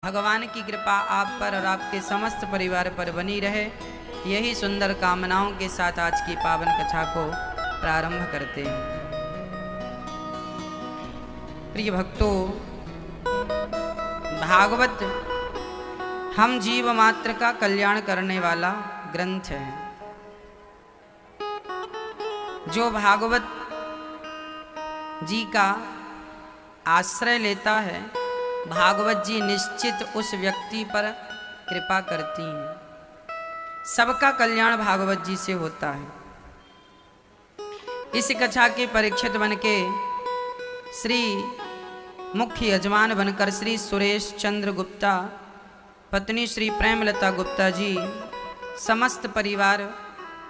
भगवान की कृपा आप पर और आपके समस्त परिवार पर बनी रहे, यही सुंदर कामनाओं के साथ आज की पावन कथा को प्रारंभ करते हैं। प्रिय भक्तों, भागवत हम जीव मात्र का कल्याण करने वाला ग्रंथ है। जो भागवत जी का आश्रय लेता है, भागवत जी निश्चित उस व्यक्ति पर कृपा करती हैं। सबका कल्याण भागवत जी से होता है। इस कथा के परीक्षित बनके श्री मुख्य यजमान बनकर श्री सुरेश चंद्र गुप्ता, पत्नी श्री प्रेमलता गुप्ता जी, समस्त परिवार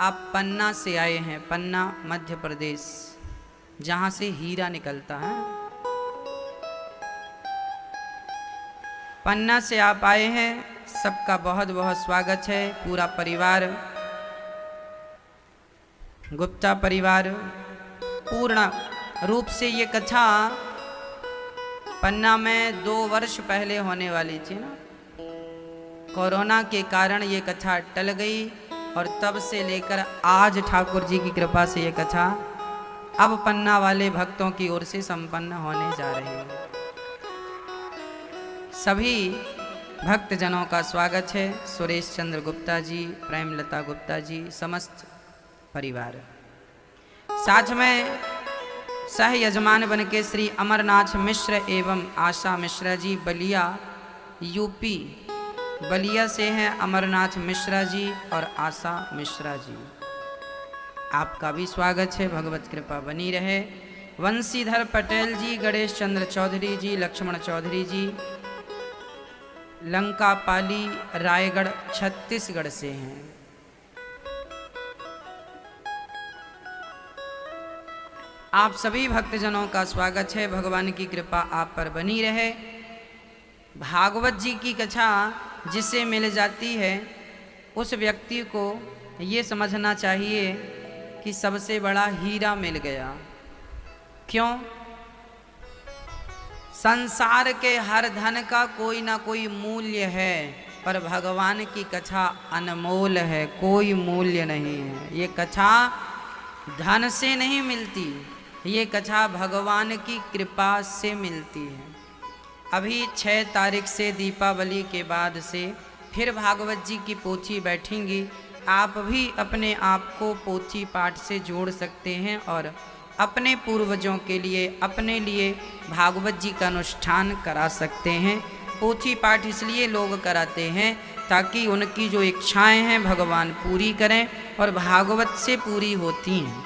आप पन्ना से आए हैं। पन्ना मध्य प्रदेश, जहाँ से हीरा निकलता है। पन्ना से आप आए हैं, सबका बहुत बहुत स्वागत है। पूरा परिवार, गुप्ता परिवार पूर्ण रूप से ये कथा पन्ना में 2 वर्ष पहले होने वाली थी ना। कोरोना के कारण ये कथा टल गई और तब से लेकर आज ठाकुर जी की कृपा से ये कथा अब पन्ना वाले भक्तों की ओर से संपन्न होने जा रही है। सभी भक्तजनों का स्वागत है। सुरेश चंद्र गुप्ता जी, प्रेमलता गुप्ता जी, समस्त परिवार, साथ में सह यजमान बन के श्री अमरनाथ मिश्र एवं आशा मिश्रा जी, बलिया यूपी, बलिया से हैं अमरनाथ मिश्रा जी और आशा मिश्रा जी। आपका भी स्वागत है, भगवत कृपा बनी रहे। वंशीधर पटेल जी, गणेश चंद्र चौधरी जी, लक्ष्मण चौधरी जी, लंका पाली, रायगढ़, छत्तीसगढ़ से हैं। आप सभी भक्तजनों का स्वागत है। भगवान की कृपा आप पर बनी रहे। भागवत जी की कथा जिसे मिल जाती है, उस व्यक्ति को ये समझना चाहिए कि सबसे बड़ा हीरा मिल गया। क्यों? संसार के हर धन का कोई ना कोई मूल्य है, पर भगवान की कथा अनमोल है, कोई मूल्य नहीं है। ये कथा धन से नहीं मिलती, ये कथा भगवान की कृपा से मिलती है। अभी 6 तारीख से दीपावली के बाद से फिर भागवत जी की पोथी बैठेंगी। आप भी अपने आप को पोथी पाठ से जोड़ सकते हैं और अपने पूर्वजों के लिए, अपने लिए भागवत जी का अनुष्ठान करा सकते हैं। पोथी पाठ इसलिए लोग कराते हैं ताकि उनकी जो इच्छाएं हैं भगवान पूरी करें, और भागवत से पूरी होती हैं।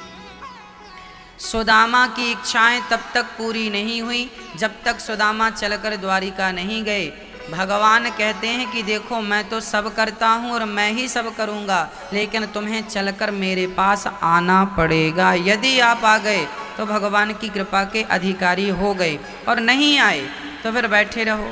सुदामा की इच्छाएं तब तक पूरी नहीं हुई जब तक सुदामा चलकर द्वारिका नहीं गए। भगवान कहते हैं कि देखो, मैं तो सब करता हूँ और मैं ही सब करूँगा, लेकिन तुम्हें चलकर मेरे पास आना पड़ेगा। यदि आप आ गए तो भगवान की कृपा के अधिकारी हो गए, और नहीं आए तो फिर बैठे रहो।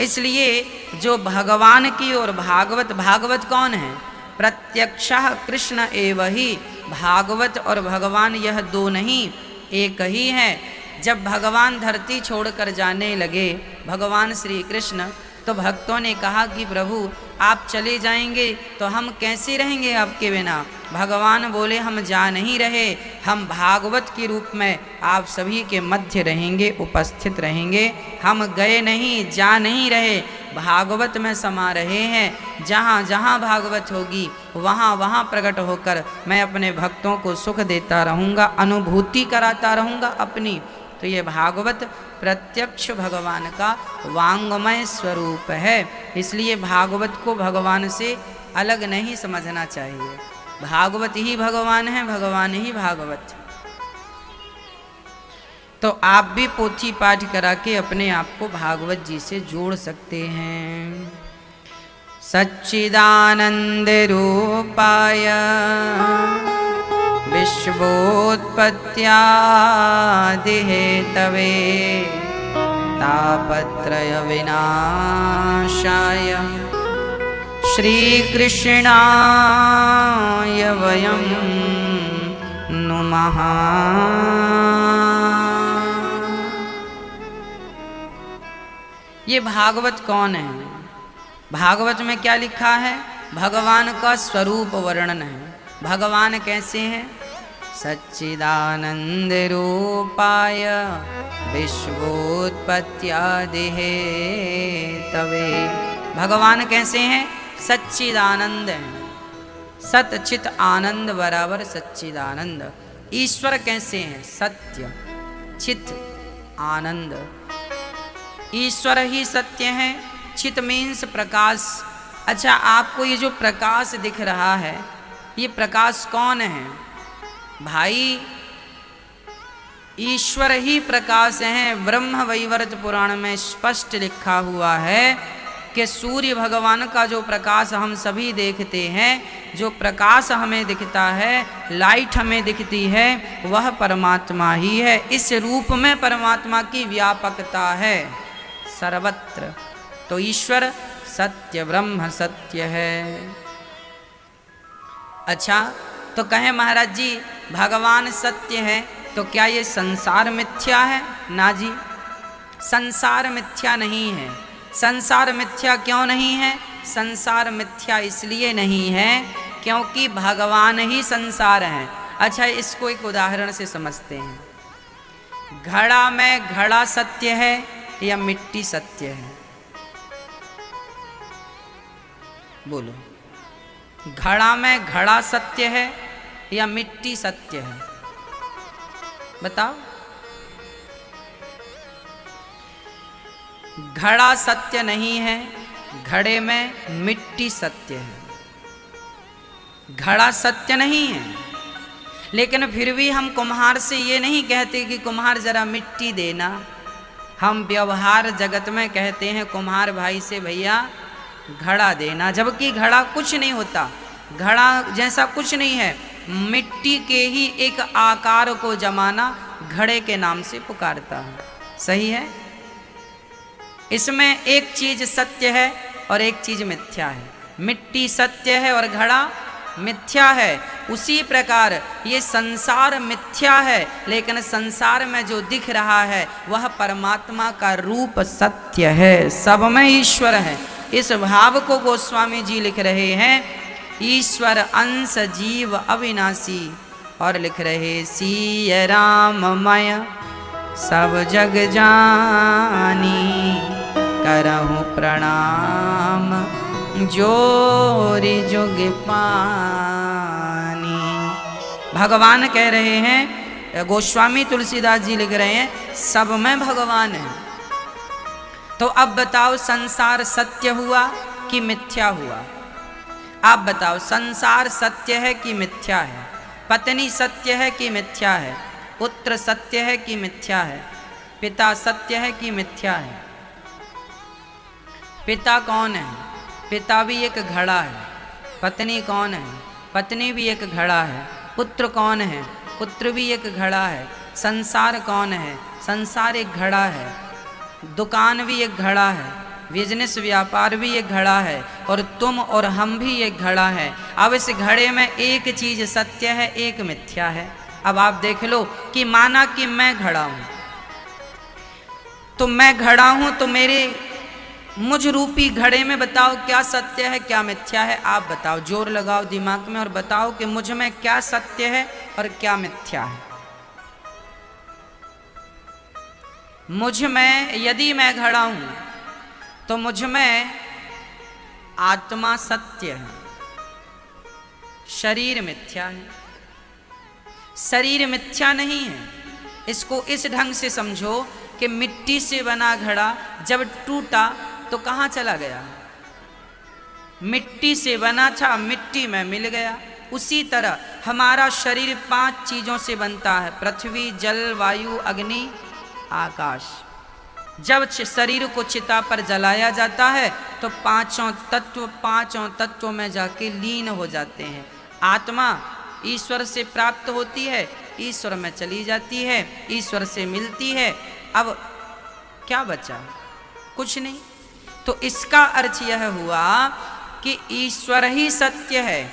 इसलिए जो भगवान की और भागवत, भागवत कौन है? प्रत्यक्षः कृष्ण एव ही। भागवत और भगवान यह 2 नहीं, एक ही है। जब भगवान धरती छोड़कर जाने लगे, भगवान श्री कृष्ण, तो भक्तों ने कहा कि प्रभु आप चले जाएंगे तो हम कैसे रहेंगे आपके बिना? भगवान बोले, हम जा नहीं रहे, हम भागवत के रूप में आप सभी के मध्य रहेंगे, उपस्थित रहेंगे। हम गए नहीं, जा नहीं रहे, भागवत में समा रहे हैं। जहाँ जहाँ भागवत होगी वहाँ वहाँ प्रकट होकर मैं अपने भक्तों को सुख देता रहूँगा, अनुभूति कराता रहूँगा अपनी। तो ये भागवत प्रत्यक्ष भगवान का वांगमय स्वरूप है। इसलिए भागवत को भगवान से अलग नहीं समझना चाहिए। भागवत ही भगवान है, भगवान ही भागवत। तो आप भी पोथी पाठ करा के अपने आप को भागवत जी से जोड़ सकते हैं। सच्चिदानंद रूपाय विश्वोत्पत्त्यादिहेतवे तापत्रय विनाशाय श्रीकृष्णाय वयं नुमः। ये भागवत कौन है? भागवत में क्या लिखा है? भगवान का स्वरूप वर्णन है। भगवान कैसे हैं? सच्चिदानंद रूपाय विश्वोत्पत्त्यादि हेतवे। भगवान कैसे हैं? सच्चिदानंद हैं। सत चित आनंद बराबर सच्चिदानंद। ईश्वर कैसे हैं? सत्य चित आनंद। ईश्वर ही सत्य है। चित मीन्स प्रकाश। अच्छा, आपको ये जो प्रकाश दिख रहा है, ये प्रकाश कौन है? भाई ईश्वर ही प्रकाश हैं। ब्रह्म वैवर्त पुराण में स्पष्ट लिखा हुआ है कि सूर्य भगवान का जो प्रकाश हम सभी देखते हैं, जो प्रकाश हमें दिखता है, लाइट हमें दिखती है, वह परमात्मा ही है। इस रूप में परमात्मा की व्यापकता है सर्वत्र। तो ईश्वर सत्य ब्रह्म सत्य है। अच्छा, तो कहें महाराज जी भगवान सत्य है तो क्या ये संसार मिथ्या है? ना जी, संसार मिथ्या नहीं है। संसार मिथ्या क्यों नहीं है? संसार मिथ्या इसलिए नहीं है क्योंकि भगवान ही संसार हैं। अच्छा, इसको एक उदाहरण से समझते हैं। घड़ा में घड़ा सत्य है या मिट्टी सत्य है? बोलो। घड़ा में घड़ा सत्य है या मिट्टी सत्य है? बताओ। घड़ा सत्य नहीं है, घड़े में मिट्टी सत्य है। घड़ा सत्य नहीं है, लेकिन फिर भी हम कुम्हार से ये नहीं कहते कि कुम्हार जरा मिट्टी देना। हम व्यवहार जगत में कहते हैं कुम्हार भाई से, भैया घड़ा देना, जबकि घड़ा कुछ नहीं होता। घड़ा जैसा कुछ नहीं है। मिट्टी के ही एक आकार को जमाना घड़े के नाम से पुकारता है। सही है? इसमें एक चीज सत्य है और एक चीज मिथ्या है। मिट्टी सत्य है और घड़ा मिथ्या है। उसी प्रकार ये संसार मिथ्या है, लेकिन संसार में जो दिख रहा है वह परमात्मा का रूप सत्य है। सब में ईश्वर है। इस भाव को गोस्वामी जी लिख रहे हैं, ईश्वर अंश जीव अविनाशी, और लिख रहे सिय राममय सब जग जानी, करहु प्रणाम जोरि जुग पानी। भगवान कह रहे हैं, गोस्वामी तुलसीदास जी लिख रहे हैं, सब में भगवान है। तो अब बताओ, संसार सत्य हुआ कि मिथ्या हुआ? आप बताओ, संसार सत्य है कि मिथ्या है? पत्नी सत्य है कि मिथ्या है? पुत्र सत्य है कि मिथ्या है? पिता सत्य है कि मिथ्या है? पिता कौन है? पिता भी एक घड़ा है। पत्नी कौन है? पत्नी भी एक घड़ा है। पुत्र कौन है? पुत्र भी एक घड़ा है। संसार कौन है? संसार एक घड़ा है। दुकान भी एक घड़ा है। बिजनेस व्यापार भी एक घड़ा है। और तुम और हम भी एक घड़ा है। अब इस घड़े में एक चीज सत्य है, एक मिथ्या है। अब आप देख लो कि माना कि मैं घड़ा हूं, तो मैं घड़ा हूं, तो मेरे मुझ रूपी घड़े में बताओ क्या सत्य है क्या मिथ्या है? आप बताओ, जोर लगाओ दिमाग में और बताओ कि मुझ में क्या सत्य है और क्या मिथ्या है। मुझ में, यदि मैं घड़ा हूं तो मुझ में आत्मा सत्य है, शरीर मिथ्या है। शरीर मिथ्या नहीं है। इसको इस ढंग से समझो कि मिट्टी से बना घड़ा जब टूटा तो कहाँ चला गया? मिट्टी से बना था, मिट्टी में मिल गया। उसी तरह हमारा शरीर 5 चीजों से बनता है, पृथ्वी, जल, वायु, अग्नि, आकाश। जब शरीर को चिता पर जलाया जाता है तो पांचों तत्वों में जाके लीन हो जाते हैं। आत्मा ईश्वर से प्राप्त होती है, ईश्वर में चली जाती है, ईश्वर से मिलती है। अब क्या बचा? कुछ नहीं। तो इसका अर्थ यह हुआ कि ईश्वर ही सत्य है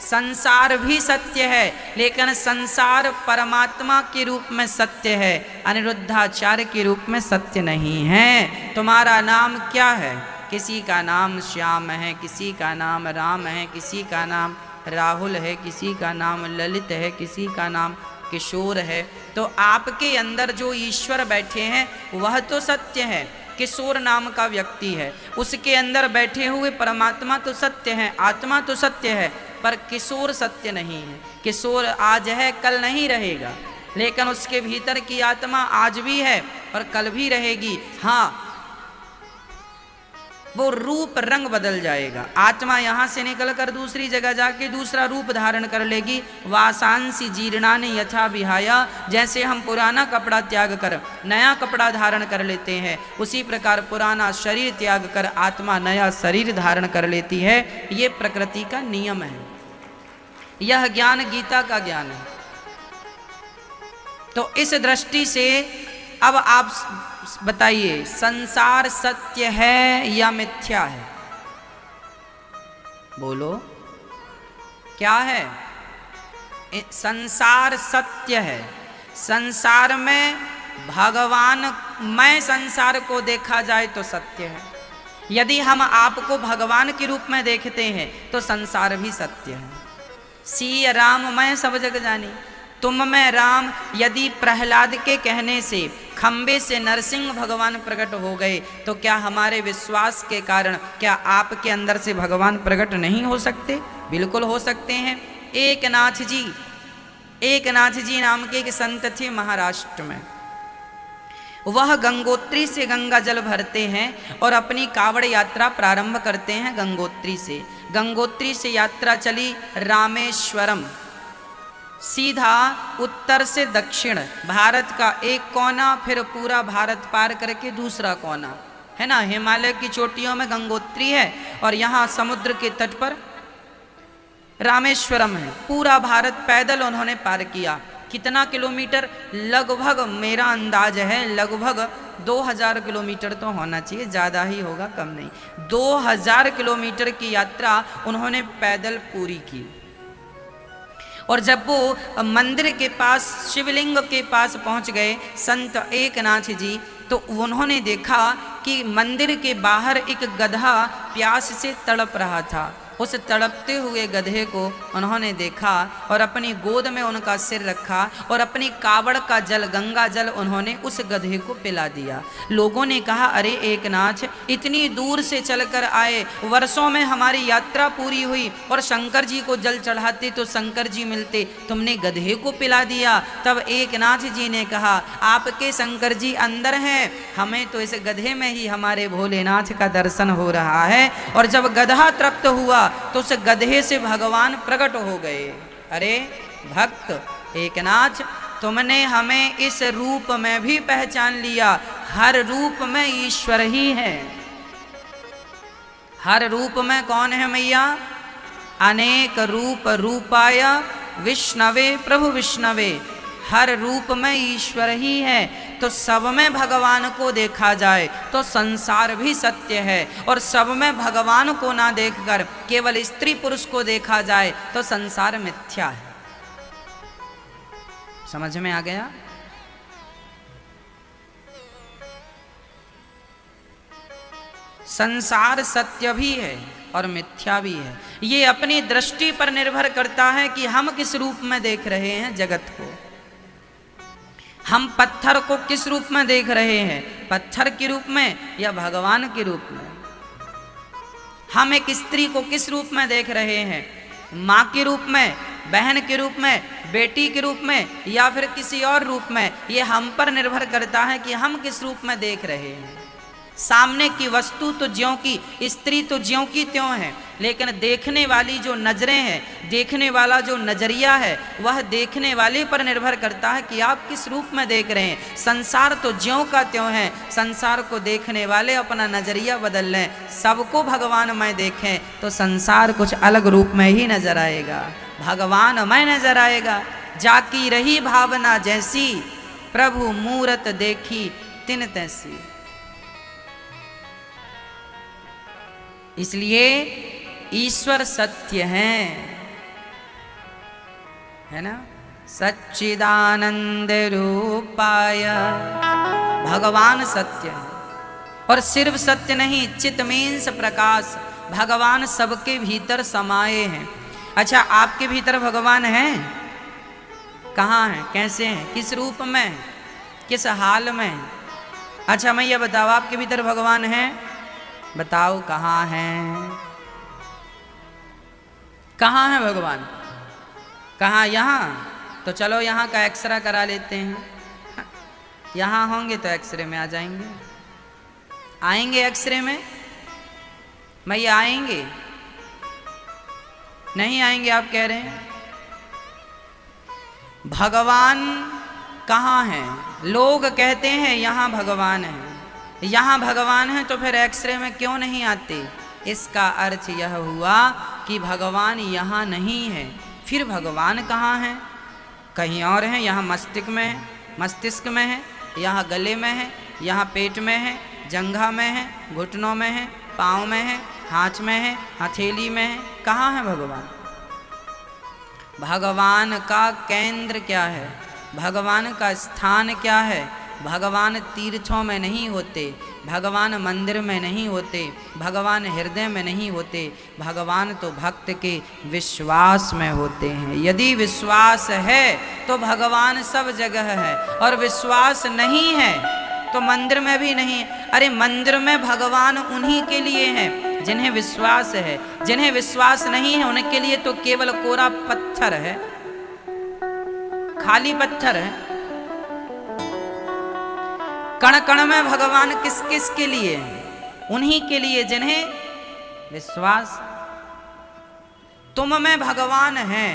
संसार भी सत्य है, लेकिन संसार परमात्मा के रूप में सत्य है, अनिरुद्धाचार्य के रूप में सत्य नहीं है। तुम्हारा नाम क्या है? किसी का नाम श्याम है, किसी का नाम राम है, किसी का नाम राहुल है, किसी का नाम ललित है, किसी का नाम किशोर है। तो आपके अंदर जो ईश्वर बैठे हैं वह तो सत्य है। किशोर नाम का व्यक्ति है, उसके अंदर बैठे हुए परमात्मा तो सत्य है, आत्मा तो सत्य है, पर किशोर सत्य नहीं है। किशोर आज है, कल नहीं रहेगा, लेकिन उसके भीतर की आत्मा आज भी है और कल भी रहेगी। हाँ, वो रूप रंग बदल जाएगा। आत्मा यहाँ से निकलकर दूसरी जगह जाके दूसरा रूप धारण कर लेगी। वासांसी जीर्णानि यथा विहाया, जैसे हम पुराना कपड़ा त्याग कर नया कपड़ा धारण कर लेते हैं, उसी प्रकार पुराना शरीर त्याग कर आत्मा नया शरीर धारण कर लेती है। ये प्रकृति का नियम है। यह ज्ञान गीता का ज्ञान है। तो इस दृष्टि से अब आप बताइए, संसार सत्य है या मिथ्या है? बोलो, क्या है? संसार सत्य है। संसार में भगवान मैं संसार को देखा जाए तो सत्य है। यदि हम आपको भगवान के रूप में देखते हैं तो संसार भी सत्य है। सी राम मैं सब जग जानी, तुम में राम। यदि प्रहलाद के कहने से खंबे से नरसिंह भगवान प्रकट हो गए, तो क्या हमारे विश्वास के कारण क्या आपके अंदर से भगवान प्रकट नहीं हो सकते? बिल्कुल हो सकते हैं। एकनाथ जी नाम के एक संत थे महाराष्ट्र में। वह गंगोत्री से गंगा जल भरते हैं और अपनी कावड़ यात्रा प्रारंभ करते हैं गंगोत्री से। गंगोत्री से यात्रा चली रामेश्वरम, सीधा उत्तर से दक्षिण, भारत का एक कोना, फिर पूरा भारत पार करके दूसरा कोना है ना। हिमालय की चोटियों में गंगोत्री है और यहाँ समुद्र के तट पर रामेश्वरम है। पूरा भारत पैदल उन्होंने पार किया। कितना किलोमीटर? लगभग मेरा अंदाज है लगभग 2000 किलोमीटर तो होना चाहिए, ज़्यादा ही होगा, कम नहीं। 2000 किलोमीटर की यात्रा उन्होंने पैदल पूरी की। और जब वो मंदिर के पास, शिवलिंग के पास पहुंच गए संत एकनाथ जी, तो उन्होंने देखा कि मंदिर के बाहर एक गधा प्यास से तड़प रहा था। उस तड़पते हुए गधे को उन्होंने देखा और अपनी गोद में उनका सिर रखा और अपनी कावड़ का जल, गंगा जल, उन्होंने उस गधे को पिला दिया। लोगों ने कहा, अरे एकनाथ, इतनी दूर से चलकर आए, वर्षों में हमारी यात्रा पूरी हुई और शंकर जी को जल चढ़ाते तो शंकर जी मिलते, तुमने गधे को पिला दिया। तब एकनाथ जी ने कहा, आपके शंकर जी अंदर हैं, हमें तो इस गधे में ही हमारे भोलेनाथ का दर्शन हो रहा है। और जब गधा तृप्त हुआ तो उस गधे से भगवान प्रकट हो गए। अरे भक्त एकनाथ, तुमने हमें इस रूप में भी पहचान लिया। हर रूप में ईश्वर ही है। हर रूप में कौन है मैया? अनेक रूप रूपाय विष्णवे प्रभु विष्णवे। हर रूप में ईश्वर ही है। तो सब में भगवान को देखा जाए तो संसार भी सत्य है, और सब में भगवान को ना देखकर केवल स्त्री पुरुष को देखा जाए तो संसार मिथ्या है। समझ में आ गया? संसार सत्य भी है और मिथ्या भी है। ये अपनी दृष्टि पर निर्भर करता है कि हम किस रूप में देख रहे हैं जगत को। हम पत्थर को किस रूप में देख रहे हैं? पत्थर के रूप में या भगवान के रूप में? हम एक स्त्री को किस रूप में देख रहे हैं? माँ के रूप में, बहन के रूप में, बेटी के रूप में, या फिर किसी और रूप में? ये हम पर निर्भर करता है कि हम किस रूप में देख रहे हैं। सामने की वस्तु तो ज्यों की, स्त्री तो ज्यों की त्यों है, लेकिन देखने वाली जो नजरें हैं, देखने वाला जो नजरिया है, वह देखने वाले पर निर्भर करता है कि आप किस रूप में देख रहे हैं। संसार तो ज्यों का त्यों है। संसार को देखने वाले अपना नजरिया बदल लें, सबको भगवान में देखें तो संसार कुछ अलग रूप में ही नजर आएगा। भगवान में नजर आएगा। जाकी रही भावना जैसी, प्रभु मूरत देखी तिन तैसी। इसलिए ईश्वर सत्य हैं। है ना। सच्चिदानंद रूपाय, भगवान सत्य है। और सिर्फ सत्य नहीं, चित मीन्स प्रकाश, भगवान सबके भीतर समाये हैं। अच्छा, आपके भीतर भगवान हैं? कहाँ हैं, कैसे हैं, किस रूप में, किस हाल में? अच्छा मैं ये बताओ, आपके भीतर भगवान हैं? बताओ कहाँ हैं? कहाँ है भगवान? कहाँ? यहाँ? तो चलो यहाँ का एक्सरे करा लेते हैं। यहाँ होंगे तो एक्सरे में आ जाएंगे। आएंगे एक्सरे में? भैया आएंगे? नहीं आएंगे आप कह रहे हैं। भगवान कहाँ हैं? लोग कहते हैं यहाँ भगवान है। यहाँ भगवान है तो फिर एक्सरे में क्यों नहीं आते? इसका अर्थ यह हुआ कि भगवान यहाँ नहीं है। फिर भगवान कहाँ हैं? कहीं और हैं। यहाँ मस्तिष्क में है, मस्तिष्क में है, यहाँ गले में है, यहाँ पेट में है, जंघा में है, घुटनों में है, पाँव में है, हाथ में है, हथेली में है। कहाँ है भगवान? भगवान का केंद्र क्या है? भगवान का स्थान क्या है? भगवान तीर्थों में नहीं होते, भगवान मंदिर में नहीं होते, भगवान हृदय में नहीं होते, भगवान तो भक्त के विश्वास में होते हैं। यदि विश्वास है तो भगवान सब जगह है, और विश्वास नहीं है तो मंदिर में भी नहीं। अरे मंदिर में भगवान उन्हीं के लिए हैं जिन्हें विश्वास है, जिन्हें विश्वास नहीं है उनके लिए तो केवल कोरा पत्थर है, खाली पत्थर है। कण कण में भगवान किस किस के लिए है? उन्हीं के लिए जिन्हें विश्वास। तुम में भगवान है।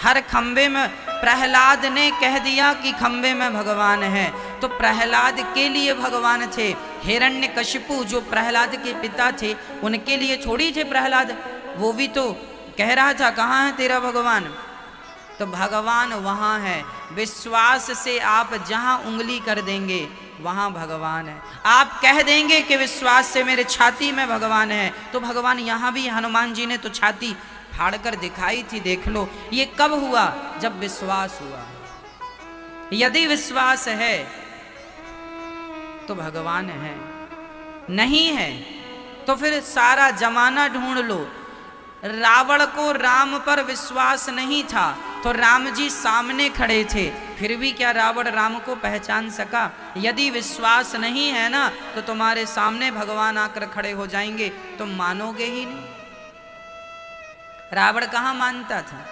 हर खंबे में, प्रहलाद ने कह दिया कि खंबे में भगवान है, तो प्रहलाद के लिए भगवान थे। हिरण्यकशिपु जो प्रहलाद के पिता थे, उनके लिए छोड़ी थे प्रहलाद। वो भी तो कह रहा था कहाँ है तेरा भगवान? तो भगवान वहाँ है। विश्वास से आप जहाँ उंगली कर देंगे वहाँ भगवान है। आप कह देंगे कि विश्वास से मेरे छाती में भगवान है, तो भगवान यहाँ भी। हनुमान जी ने तो छाती फाड़कर दिखाई थी, देख लो। ये कब हुआ? जब विश्वास हुआ। यदि विश्वास है तो भगवान है, नहीं है तो फिर सारा जमाना ढूंढ लो। रावण को राम पर विश्वास नहीं था, तो राम जी सामने खड़े थे, फिर भी क्या रावण राम को पहचान सका? यदि विश्वास नहीं है ना, तो तुम्हारे सामने भगवान आकर खड़े हो जाएंगे, तुम मानोगे ही नहीं। रावण कहाँ मानता था?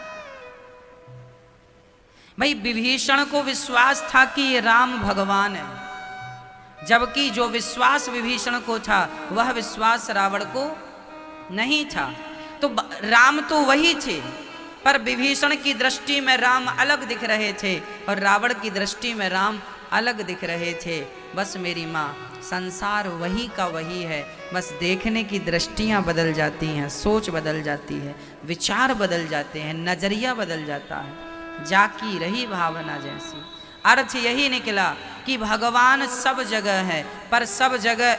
भाई विभीषण को विश्वास था कि ये राम भगवान है, जबकि जो विश्वास विभीषण को था वह विश्वास रावण को नहीं था। तो राम तो वही थे, पर विभीषण की दृष्टि में राम अलग दिख रहे थे और रावण की दृष्टि में राम अलग दिख रहे थे। बस मेरी माँ, संसार वही का वही है, बस देखने की दृष्टियाँ बदल जाती हैं, सोच बदल जाती है, विचार बदल जाते हैं, नजरिया बदल जाता है, जाकी रही भावना जैसी। अर्थ यही निकला कि भगवान सब जगह है, पर सब जगह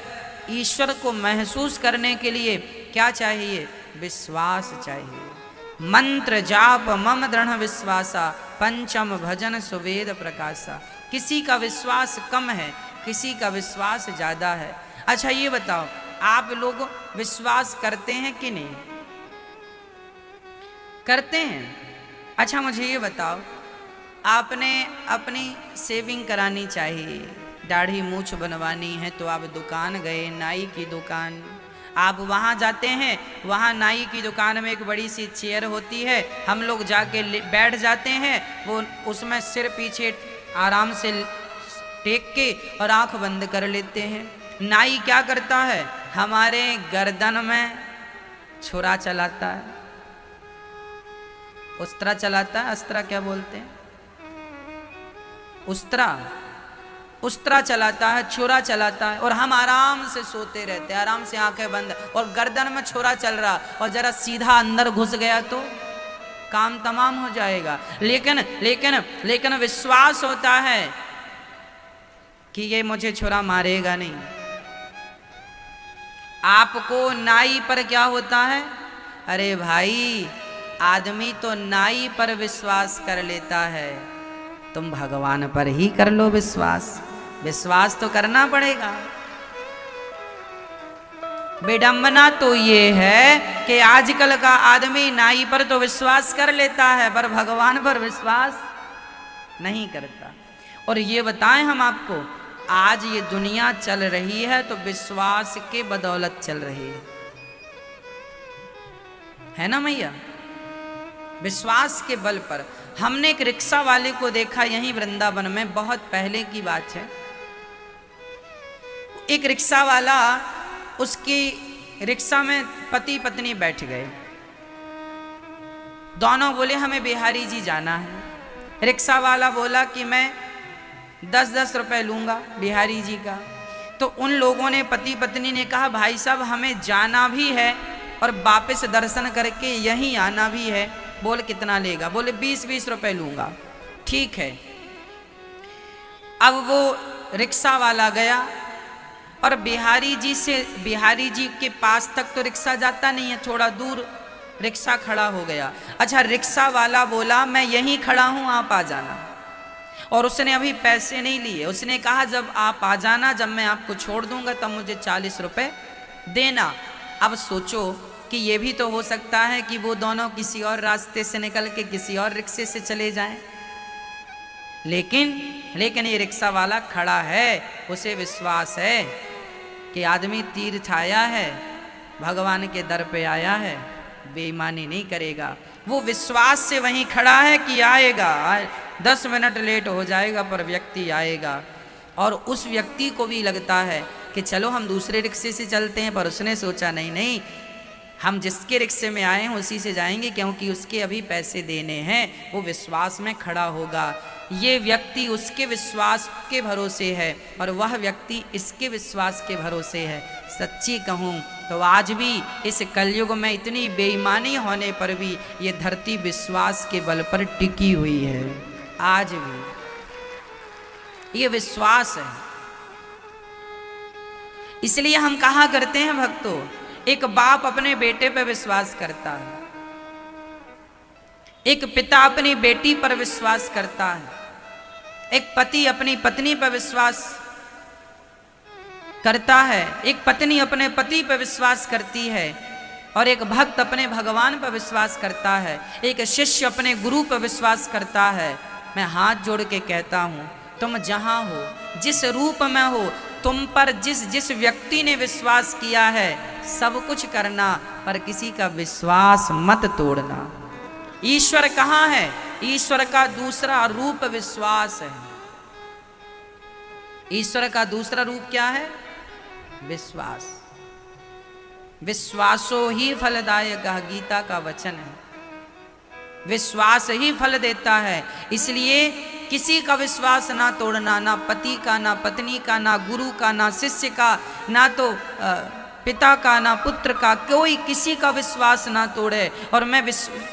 ईश्वर को महसूस करने के लिए क्या चाहिए? विश्वास चाहिए। मंत्र जाप मम दृढ़ विश्वासा, पंचम भजन सुवेद प्रकाशा। किसी का विश्वास कम है, किसी का विश्वास ज़्यादा है। अच्छा ये बताओ, आप लोग विश्वास करते हैं कि नहीं? करते हैं। अच्छा मुझे ये बताओ, आपने अपनी सेविंग करानी चाहिए, दाढ़ी मूछ बनवानी है, तो आप दुकान गए, नाई की दुकान। आप वहाँ जाते हैं, वहाँ नाई की दुकान में एक बड़ी सी चेयर होती है, हम लोग जाके बैठ जाते हैं, वो उसमें सिर पीछे आराम से टेक के और आंख बंद कर लेते हैं। नाई क्या करता है? हमारे गर्दन में छुरा चलाता है, उस्त्रा चलाता है। अस्त्रा क्या बोलते हैं? उस्त्रा चलाता है, छुरा चलाता है, और हम आराम से सोते रहते हैं, आराम से आंखें बंद, और गर्दन में छुरा चल रहा, और जरा सीधा अंदर घुस गया तो काम तमाम हो जाएगा। लेकिन विश्वास होता है कि ये मुझे छुरा मारेगा नहीं। आपको नाई पर क्या होता है? अरे भाई आदमी तो नाई पर विश्वास कर लेता है, तुम भगवान पर ही कर लो विश्वास। विश्वास तो करना पड़ेगा। विडंबना तो ये है कि आजकल का आदमी नाई पर तो विश्वास कर लेता है पर भगवान पर विश्वास नहीं करता। और ये बताएं हम आपको, आज ये दुनिया चल रही है तो विश्वास के बदौलत चल रही है ना मैया? विश्वास के बल पर। हमने एक रिक्शा वाले को देखा यहीं वृंदावन में, बहुत पहले की बात है। एक रिक्शा वाला, उसकी रिक्शा में पति पत्नी बैठ गए, दोनों बोले हमें बिहारी जी जाना है। रिक्शा वाला बोला कि मैं 10-10 रुपए लूंगा बिहारी जी का। तो उन लोगों ने, पति पत्नी ने कहा भाई साहब हमें जाना भी है और वापस दर्शन करके यहीं आना भी है। बोल कितना लेगा? बोले 20-20 रुपए लूंगा। ठीक है। अब वो रिक्शा वाला गया और बिहारी जी के पास तक तो रिक्शा जाता नहीं है, थोड़ा दूर रिक्शा खड़ा हो गया। अच्छा, रिक्शा वाला बोला मैं यहीं खड़ा हूं, आप आ जाना। और उसने अभी पैसे नहीं लिए। उसने कहा जब आप आ जाना, जब मैं आपको छोड़ दूंगा तब मुझे 40 रुपए देना। अब सोचो कि ये भी तो हो सकता है कि वो दोनों किसी और रास्ते से निकल के किसी और रिक्शे से चले जाएं। लेकिन ये रिक्शा वाला खड़ा है, उसे विश्वास है कि आदमी तीर्थ आया है, भगवान के दर पे आया है, बेईमानी नहीं करेगा। वो विश्वास से वहीं खड़ा है कि आएगा, 10 मिनट लेट हो जाएगा पर व्यक्ति आएगा। और उस व्यक्ति को भी लगता है कि चलो हम दूसरे रिक्शे से चलते हैं, पर उसने सोचा नहीं, हम जिसके रिक्शे में आए हैं उसी से जाएंगे, क्योंकि उसके अभी पैसे देने हैं। वो विश्वास में खड़ा होगा। ये व्यक्ति उसके विश्वास के भरोसे है और वह व्यक्ति इसके विश्वास के भरोसे है। सच्ची कहूँ तो आज भी इस कलयुग में इतनी बेईमानी होने पर भी ये धरती विश्वास के बल पर टिकी हुई है। आज भी ये विश्वास है। इसलिए हम कहा करते हैं भक्तों, एक बाप अपने बेटे पर विश्वास करता है, एक पिता अपनी बेटी पर विश्वास करता है, एक पति अपनी पत्नी पर विश्वास करता है, एक पत्नी अपने पति पर विश्वास करती है, और एक भक्त अपने भगवान पर विश्वास करता है, एक शिष्य अपने गुरु पर विश्वास करता है। मैं हाथ जोड़ के कहता हूं, तुम जहां हो, जिस रूप में हो, तुम पर जिस व्यक्ति ने विश्वास किया है सब कुछ करना, पर किसी का विश्वास मत तोड़ना। ईश्वर कहाँ है? ईश्वर का दूसरा रूप विश्वास है। ईश्वर का दूसरा रूप क्या है? विश्वास। विश्वासो ही फलदायक, गीता का वचन है। विश्वास ही फल देता है। इसलिए किसी का विश्वास ना तोड़ना, ना पति का, ना पत्नी का, ना गुरु का, ना शिष्य का, ना तो पिता का, ना पुत्र का, कोई किसी का विश्वास ना तोड़े। और मैं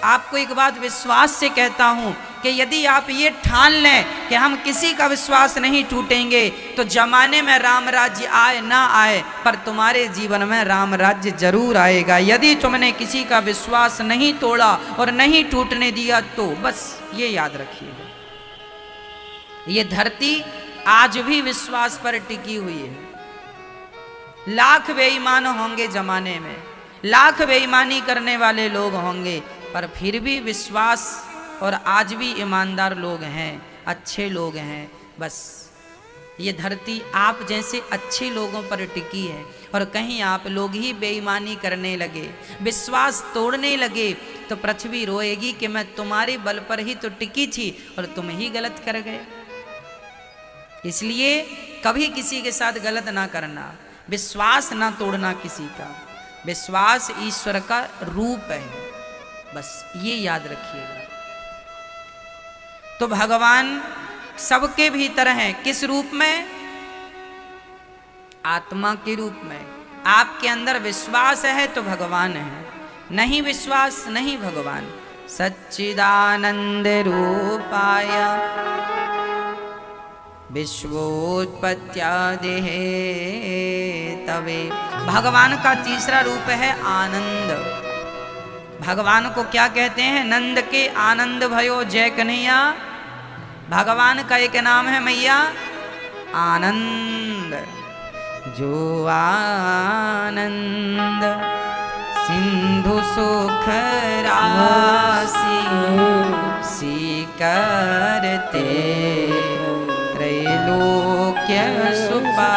आपको एक बात विश्वास से कहता हूं कि यदि आप ये ठान लें कि हम किसी का विश्वास नहीं टूटेंगे, तो जमाने में राम राज्य आए ना आए, पर तुम्हारे जीवन में राम राज्य जरूर आएगा। यदि तुमने किसी का विश्वास नहीं तोड़ा और नहीं टूटने दिया, तो बस ये याद रखिएगा, ये धरती आज भी विश्वास पर टिकी हुई है। लाख बेईमान होंगे जमाने में, लाख बेईमानी करने वाले लोग होंगे, पर फिर भी विश्वास, और आज भी ईमानदार लोग हैं, अच्छे लोग हैं। बस ये धरती आप जैसे अच्छे लोगों पर टिकी है। और कहीं आप लोग ही बेईमानी करने लगे, विश्वास तोड़ने लगे, तो पृथ्वी रोएगी कि मैं तुम्हारे बल पर ही तो टिकी थी और तुम ही गलत कर गए। इसलिए कभी किसी के साथ गलत ना करना, विश्वास ना तोड़ना किसी का। विश्वास ईश्वर का रूप है, बस ये याद रखिएगा। तो भगवान सबके भीतर हैं, किस रूप में? आत्मा के रूप में। आपके अंदर विश्वास है तो भगवान है, नहीं विश्वास नहीं भगवान। सच्चिदानंद रूपाय विश्वोत्पत्त्यादिः तवे। भगवान का तीसरा रूप है आनंद। भगवान को क्या कहते हैं? नंद के आनंद भयो जय कन्हैया। भगवान का एक नाम है मैया आनंद। जो आनंद सिंधु सुख राशि सी करते त्रैलोक्य सुपा